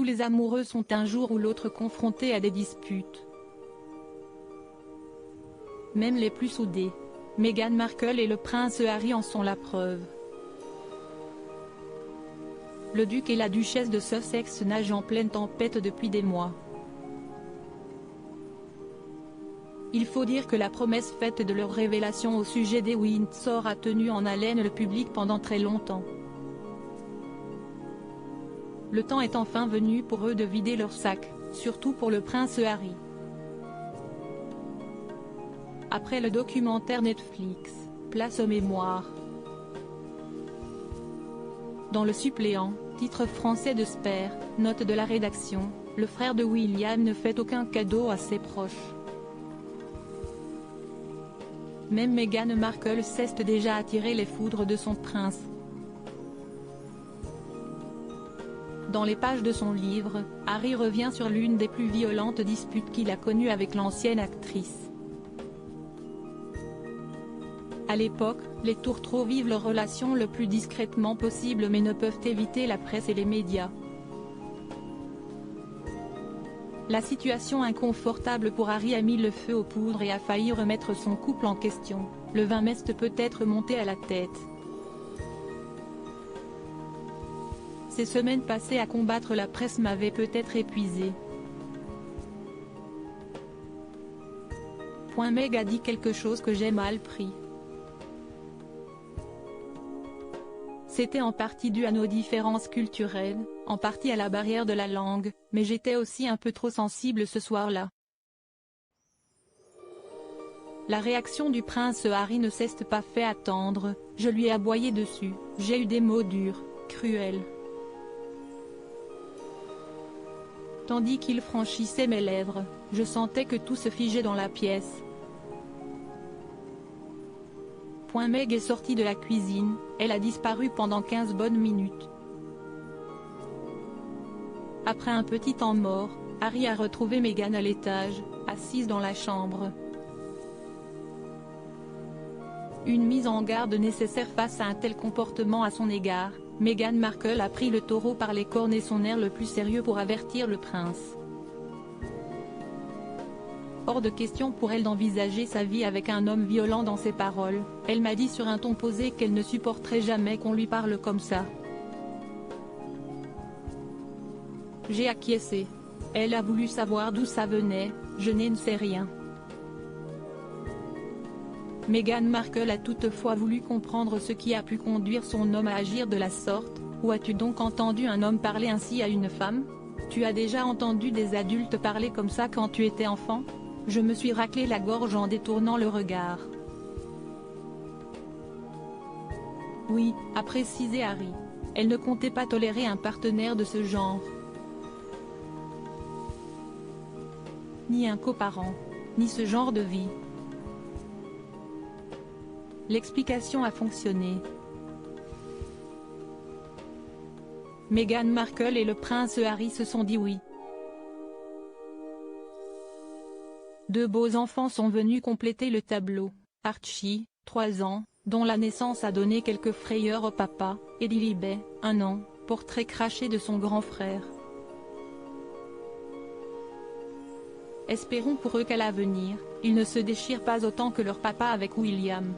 tous les amoureux sont un jour ou l'autre confrontés à des disputes. Même les plus soudés. Meghan Markle et le prince Harry en sont la preuve. Le duc et la duchesse de Sussex nagent en pleine tempête depuis des mois. Il faut dire que la promesse faite de leur révélation au sujet des Windsor a tenu en haleine le public pendant très longtemps. Le temps est enfin venu pour eux de vider leur sac, surtout pour le prince Harry. Après le documentaire Netflix, place aux mémoires. Dans le suppléant, titre français de Spare, note de la rédaction, le frère de William ne fait aucun cadeau à ses proches. Même Meghan Markle cesse déjà attirer les foudres de son prince. Dans les pages de son livre, Harry revient sur l'une des plus violentes disputes qu'il a connues avec l'ancienne actrice. À l'époque, les tourtereaux vivent leur relation le plus discrètement possible mais ne peuvent éviter la presse et les médias. La situation inconfortable pour Harry a mis le feu aux poudres et a failli remettre son couple en question. Le vin mest peut être monté à la tête. Ces semaines passées à combattre la presse m'avaient peut-être épuisé. Meg a dit quelque chose que j'ai mal pris. C'était en partie dû à nos différences culturelles, en partie à la barrière de la langue, mais j'étais aussi un peu trop sensible ce soir-là. La réaction du prince Harry ne s'est pas fait attendre, je lui ai aboyé dessus, j'ai eu des mots durs, cruels. Tandis qu'il franchissait mes lèvres, je sentais que tout se figeait dans la pièce. Meg est sortie de la cuisine, elle a disparu pendant 15 bonnes minutes. Après un petit temps mort, Harry a retrouvé Meghan à l'étage, assise dans la chambre. Une mise en garde nécessaire face à un tel comportement à son égard, Meghan Markle a pris le taureau par les cornes et son air le plus sérieux pour avertir le prince. Hors de question pour elle d'envisager sa vie avec un homme violent dans ses paroles, elle m'a dit sur un ton posé qu'elle ne supporterait jamais qu'on lui parle comme ça. J'ai acquiescé. Elle a voulu savoir d'où ça venait, je ne sais rien. Meghan Markle a toutefois voulu comprendre ce qui a pu conduire son homme à agir de la sorte. Où as-tu donc entendu un homme parler ainsi à une femme? Tu as déjà entendu des adultes parler comme ça quand tu étais enfant? Je me suis raclé la gorge en détournant le regard. Oui, a précisé Harry. Elle ne comptait pas tolérer un partenaire de ce genre. Ni un coparent. Ni ce genre de vie. L'explication a fonctionné. Meghan Markle et le prince Harry se sont dit oui. Deux beaux enfants sont venus compléter le tableau. Archie, 3 ans, dont la naissance a donné quelques frayeurs au papa, et Lilibet, 1 an, portrait craché de son grand frère. Espérons pour eux qu'à l'avenir, ils ne se déchirent pas autant que leur papa avec William.